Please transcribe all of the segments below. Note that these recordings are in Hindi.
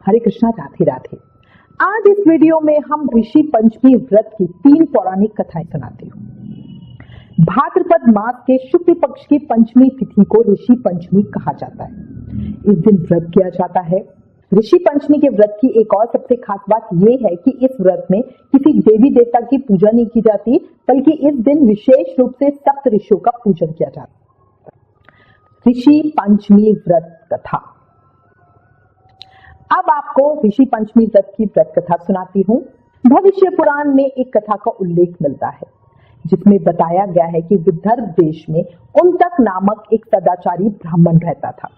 हरे कृष्णा, राधे राधे। आज इस वीडियो में हम ऋषि पंचमी व्रत की 3 पौराणिक कथाएं सुनाती हूँ। भाद्रपद मास के शुक्ल पक्ष की पंचमी तिथि को ऋषि पंचमी कहा जाता है। इस दिन व्रत किया जाता है। ऋषि पंचमी के व्रत की एक और सबसे खास बात यह है कि इस व्रत में किसी देवी देवता की पूजा नहीं की जाती, बल्कि इस दिन विशेष रूप से सप्त ऋषियों का पूजन किया जाता है। ऋषि पंचमी व्रत कथा। अब आपको ऋषि पंचमी व्रत की व्रत कथा सुनाती हूँ। भविष्य पुराण में एक कथा का उल्लेख मिलता है जिसमें बताया गया है कि विदर्भ देश में उंतक नामक एक सदाचारी ब्राह्मण रहता था।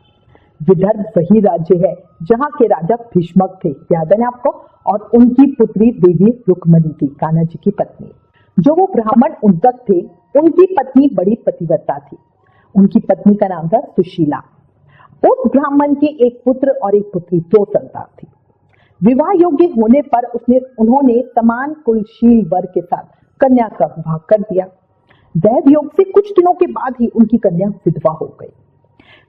विदर्भ वही राज्य है जहाँ के राजा भीष्मक थे, याद है आपको, और उनकी पुत्री देवी रुक्मणी थी, कान्हा जी की पत्नी। जो वो ब्राह्मण उंतक थे, उनकी पत्नी बड़ी पतिव्रता थी। उनकी पत्नी का नाम था सुशीला। उस ब्राह्मण के एक पुत्र और एक पुत्री, 2 संतान थी। विवाह योग्य होने पर उन्होंने समान कुलशील वर के साथ कन्या का विवाह कर दिया। दैव योग से कुछ दिनों के बाद ही उनकी कन्या विधवा हो गई।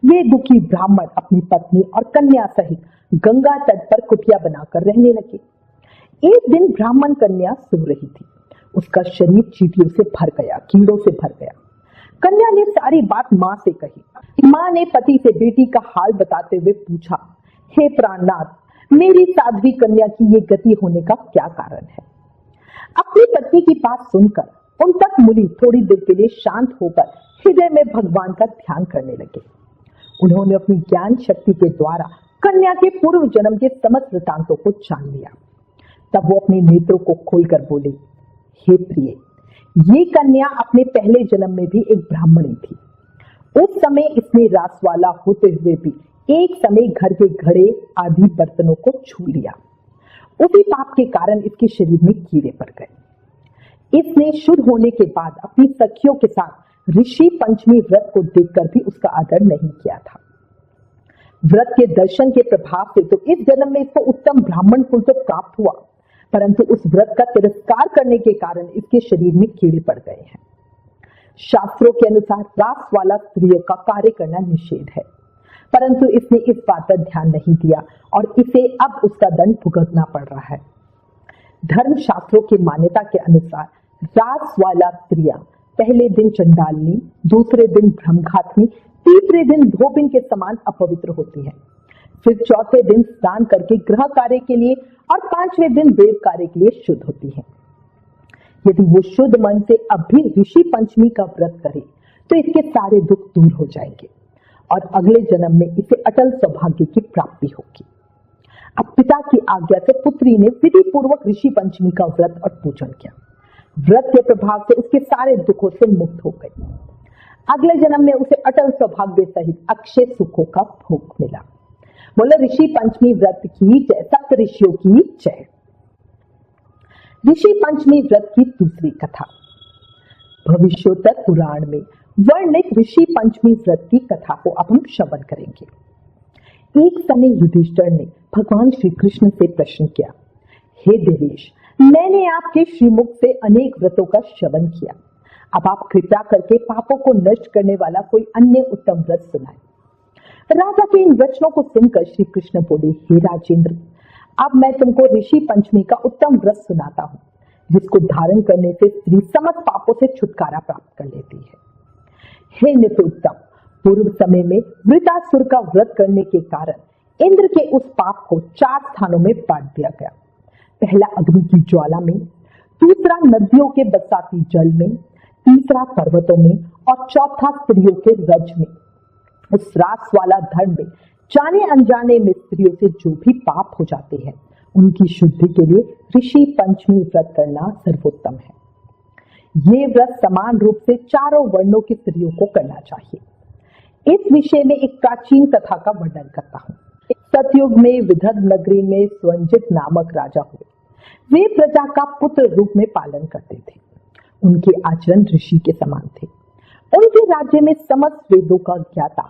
वे दुखी ब्राह्मण अपनी पत्नी और कन्या सहित गंगा तट पर कुटिया बनाकर रहने लगे। एक दिन ब्राह्मण कन्या सो रही थी। उसका शरीर चींटियों से भर गया, कीड़ों से भर गया। कन्या ने सारी बात माँ से कही। माँ ने पति से बेटी का हाल बताते हुए पूछा, हे प्राणनाथ, मेरी साध्वी कन्या की ये गति होने का क्या कारण है? अपनी पत्नी की बात सुनकर उंतक मुनि थोड़ी देर के लिए शांत होकर हृदय में भगवान का ध्यान करने लगे। उन्होंने अपनी ज्ञान शक्ति के द्वारा कन्या के पूर्व जन्म के समस्त वृतांतों को जान लिया। तब वो अपने नेत्रों को खोलकर बोले, हे प्रिय, ये कन्या अपने पहले जन्म में भी एक ब्राह्मणी थी। उस समय इसने रासवाला होते हुए भी एक समय घर के घड़े आदि बर्तनों को छू लिया। उसी पाप के कारण इसके शरीर में कीड़े पड़ गए। इसने शुद्ध होने के बाद अपनी सखियों के साथ ऋषि पंचमी व्रत को देखकर भी उसका आदर नहीं किया था। व्रत के दर्शन के प्रभाव से तो इस जन्म में इसको उत्तम ब्राह्मण कुल तो प्राप्त हुआ, परंतु उस व्रत का तिरस्कार करने के कारण इसके शरीर में कीड़े पड़ गए हैं। शास्त्रों के अनुसार रास वाला स्त्रियों का कार्य करना निषेध है, परंतु इसने इस बात पर ध्यान नहीं दिया और इसे अब उसका दंड भुगतना पड़ रहा है। धर्म शास्त्रों की मान्यता के अनुसार रास वाला स्त्रियां पहले दिन चंडालनी, दूसरे दिन ब्रह्मघातनी, तीसरे दिन धोबिन के समान अपवित्र होती है। फिर चौथे दिन स्नान करके गृह कार्य के लिए और 5वें दिन देव कार्य के लिए शुद्ध होती है। यदि वो शुद्ध मन से अब भी ऋषि पंचमी का व्रत करे तो इसके सारे दुख दूर हो जाएंगे और अगले जन्म में इसे अटल सौभाग्य की प्राप्ति होगी। अब पिता की आज्ञा से पुत्री ने विधि पूर्वक ऋषि पंचमी का व्रत और पूजन किया। व्रत के प्रभाव से उसके सारे दुखों से मुक्त हो गई। अगले जन्म में उसे अटल सौभाग्य सहित अक्षय सुखों का भोग मिला। बोले ऋषि पंचमी व्रत की जय, सप्त ऋषियों की जय। ऋषि पंचमी व्रत की दूसरी कथा। भविष्योत्तर पुराण में वर्णित ऋषि पंचमी व्रत की कथा को अब हम श्रवण करेंगे। एक समय युधिष्ठिर ने भगवान श्री कृष्ण से प्रश्न किया, हे देवेश, मैंने आपके श्रीमुख से अनेक व्रतों का श्रवण किया। अब आप कृपा करके पापों को नष्ट करने वाला कोई अन्य उत्तम व्रत सुनाए। राजा के इन वचनों को सुनकर श्री कृष्ण बोले, हे राजेंद्र, अब मैं तुमको ऋषि पंचमी का उत्तम व्रत सुनाता हूँ, जिसको धारण करने से स्त्री समस्त पापों से छुटकारा प्राप्त कर लेती है। हे नित्योत्तम, पूर्व समय में वृतासुर का व्रत करने के कारण इंद्र के उस पाप को 4 स्थानों में बांट दिया गया। पहला अग्नि की ज्वाला में, दूसरा नदियों के बरसाती जल में, तीसरा पर्वतों में और चौथा स्त्रियों के रज में। उस रास वाला धर्म में जाने अनजाने में स्त्रियों से जो भी पाप हो जाते हैं, उनकी शुद्धि के लिए ऋषि पंचमी व्रत करना सर्वोत्तम है। ये व्रत समान रूप से 4 वर्णों की स्त्रियों को करना चाहिए। इस विषय में एक प्राचीन कथा का वर्णन करता हूँ। सतयुग में विदर्भ नगरी में स्वंजित नामक राजा हुए। वे प्रजा का पुत्र रूप में पालन करते थे। उनके आचरण ऋषि के समान थे। उनके राज्य में समस्त वेदों का ज्ञाता,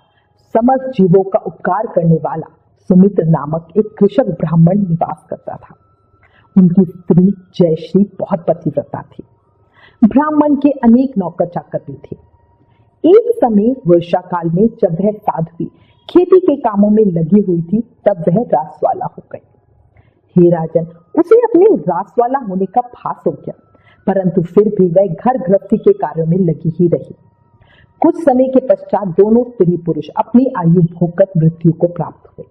समस्त जीवों का उपकार करने वाला सुमित्र नामक एक कृषक ब्राह्मण निवास करता था। उनकी स्त्री जयश्री बहुत पतिव्रता थी। ब्राह्मण के अनेक नौकर चाकर भी थे। एक समय वर्षा काल में जब वह साध्वी खेती के कामों में लगी हुई थी, तब वह रासवाला हो गई। हे राजन, उसे अपने रासवाला होने का भास हो गया, परंतु फिर भी वह घर गृहस्थी के कार्यों में लगी ही रही। कुछ समय के पश्चात दोनों स्त्री पुरुष अपनी आयु भोगकर मृत्यु को प्राप्त हुए।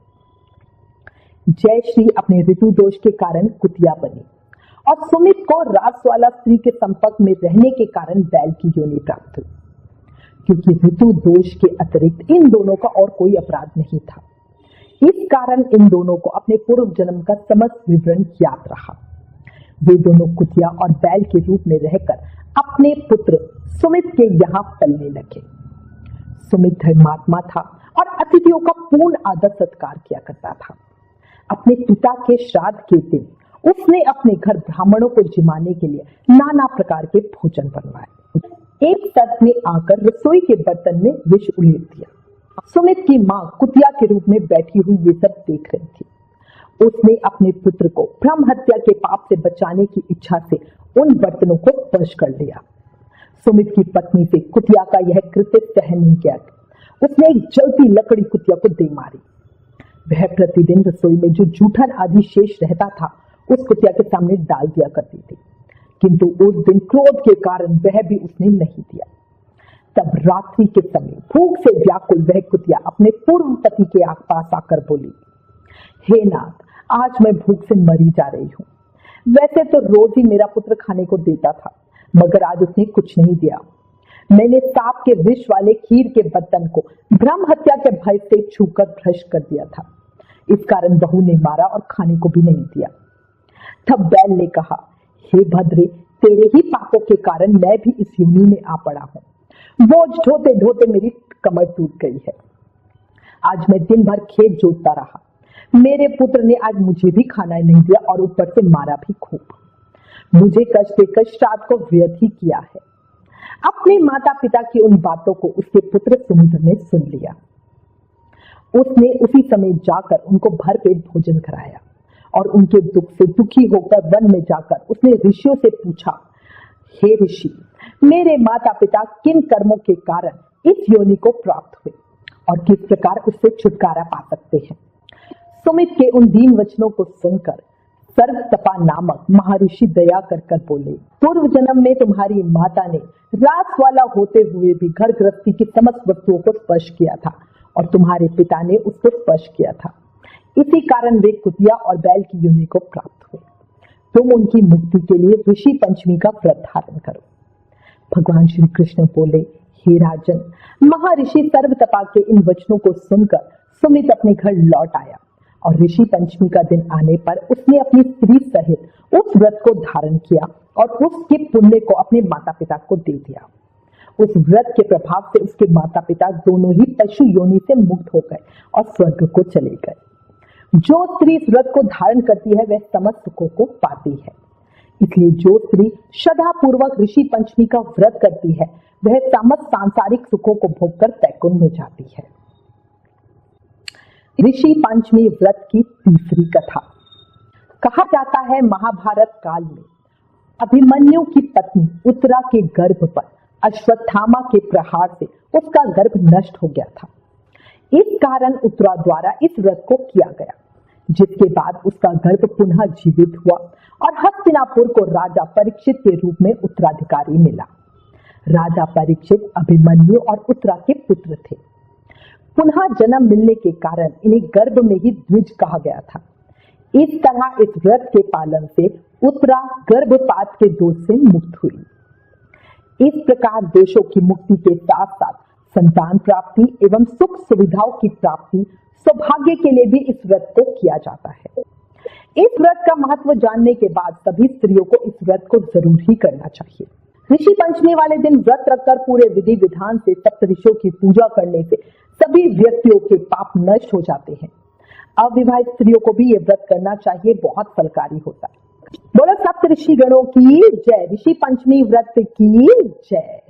जयश्री अपने ऋतु दोष के कारण कुतिया बनी और सुमित को रासवाला स्त्री के संपर्क में रहने के कारण बैल की योनि प्राप्त हुई, क्योंकि ऋतु दोष के अतिरिक्त इन दोनों का और कोई अपराध नहीं था। इस कारण इन दोनों को अपने पूर्व जन्म का समस्त विवरण याद रहा। वे दोनों कुतिया और बैल के रूप में रहकर अपने पुत्र सुमित के यहाँ पलने लगे। सुमित धर्मात्मा था और अतिथियों का पूर्ण आदर सत्कार किया करता था। अपने पिता के श्राद्ध के दिन उसने अपने घर ब्राह्मणों को जिमाने के लिए नाना प्रकार के भोजन बनवाए। एक तट में आकर रसोई के बर्तन में विष उलेट दिया। सुमित की मां कुतिया के रूप में बैठी हुई ये सब देख रही थी। उसने अपने पुत्र को ब्रह्म हत्या के पाप से बचाने की इच्छा से उन बर्तनों को स्पर्श कर लिया। सुमित की पत्नी से कुतिया का यह कृत्य सहन नहीं किया। उसने एक जलती लकड़ी कुतिया को दे मारी। वह प्रतिदिन रसोई में जो जूठन आदि शेष रहता था उस कुतिया के सामने डाल दिया करती थी, किंतु उस दिन क्रोध के कारण वह भी उसने नहीं दिया। तब रात्रि के समय भूख से व्याकुल वह कुतिया अपने पूर्व पति के पास आकर बोली, हे नाथ, आज मैं भूख से मरी जा रही हूँ। वैसे तो रोज ही मेरा पुत्र खाने को देता था, मगर आज उसने कुछ नहीं दिया। मैंने सांप के विष वाले खीर के बर्तन को ब्रह्म हत्या के भय से छूकर भ्रष्ट कर दिया था। इस कारण बहू ने मारा और खाने को भी नहीं दिया। तब बैल ने कहा, हे भद्रे, तेरे ही पापों के कारण मैं भी इस योनि में आ पड़ा हूँ। बोझ ढोते ढोते मेरी कमर टूट गई है। आज मैं दिन भर खेत जोतता रहा। मेरे पुत्र ने आज मुझे भी खाना नहीं दिया और ऊपर से मारा भी खूब। मुझे कष्ट देकर श्राद्ध को व्यर्थ ही किया है। अपने माता पिता की उन बातों को उसके पुत्र सुमित ने सुन लिया। उसने उसी समय जाकर उनको भरपेट भोजन कराया और उनके दुख से दुखी होकर वन में जाकर उसने ऋषियों से पूछा, हे ऋषि, मेरे माता पिता किन कर्मों के कारण इस योनि को प्राप्त हुए और किस प्रकार उससे छुटकारा पा सकते हैं। सुमित के उन दीन वचनों को सुनकर सर्वतपा नामक महर्षि दया कर बोले, पूर्व जन्म में तुम्हारी माता ने रास वाला होते हुए भी घर गृहस्थी की समस्त वस्तुओं को स्पर्श किया था और तुम्हारे पिता ने उसको स्पर्श किया था। इसी कारण वे कुतिया और बैल की योनि को प्राप्त हुए। तुम उनकी मुक्ति के लिए ऋषि पंचमी का व्रत धारण करो। भगवान श्री कृष्ण बोले, हे राजन, महर्षि सर्वतपा के इन वचनों को सुनकर सुमित अपने घर लौट आया और ऋषि पंचमी का दिन आने पर उसने अपनी स्त्री सहित उस व्रत को धारण किया और उसके पुण्य को अपने माता पिता को दे दिया। उस व्रत के प्रभाव से उसके माता पिता दोनों ही पशु योनि से मुक्त हो गए और स्वर्ग को चले गए। जो स्त्री इस व्रत को धारण करती है वह समस्त सुखों को पाती है। इसलिए जो स्त्री श्रद्धा पूर्वक ऋषि पंचमी का व्रत करती है वह समस्त सांसारिक सुखों को भोगकर वैकुंठ में जाती है। ऋषि पंचमी व्रत की तीसरी कथा। कहा जाता है, महाभारत काल में अभिमन्यु की पत्नी उत्तरा के गर्भ पर अश्वत्थामा के प्रहार से उसका गर्भ नष्ट हो गया था। इस कारण उत्तरा द्वारा इस व्रत को किया गया, जिसके बाद उसका गर्भ पुनः जीवित हुआ और हस्तिनापुर को राजा परीक्षित के रूप में उत्तराधिकारी मिला। राजा परीक्षित अभिमन्यु और उत्तरा के पुत्र थे। पुनः जन्म मिलने के कारण इन्हें गर्भ में ही द्विज कहा गया था। इस तरह इस व्रत के पालन से उत्तरा गर्भपात के दोष से मुक्त हुई। इस प्रकार देशों की मुक्ति के साथ साथ संतान प्राप्ति एवं सुख सुविधाओं की प्राप्ति सौभाग्य के लिए भी इस व्रत को किया जाता है। इस व्रत का महत्व जानने के बाद सभी स्त्रियों को इस व्रत को जरूर ही करना चाहिए। ऋषि पंचमी वाले दिन व्रत रखकर पूरे विधि विधान से सप्तऋषियों की पूजा करने से सभी व्यक्तियों के पाप नष्ट हो जाते हैं। अविवाहित स्त्रियों को भी ये व्रत करना चाहिए, बहुत फलकारी होता है। बोलो सप्तऋषि गणों की जय, ऋषि पंचमी व्रत की जय।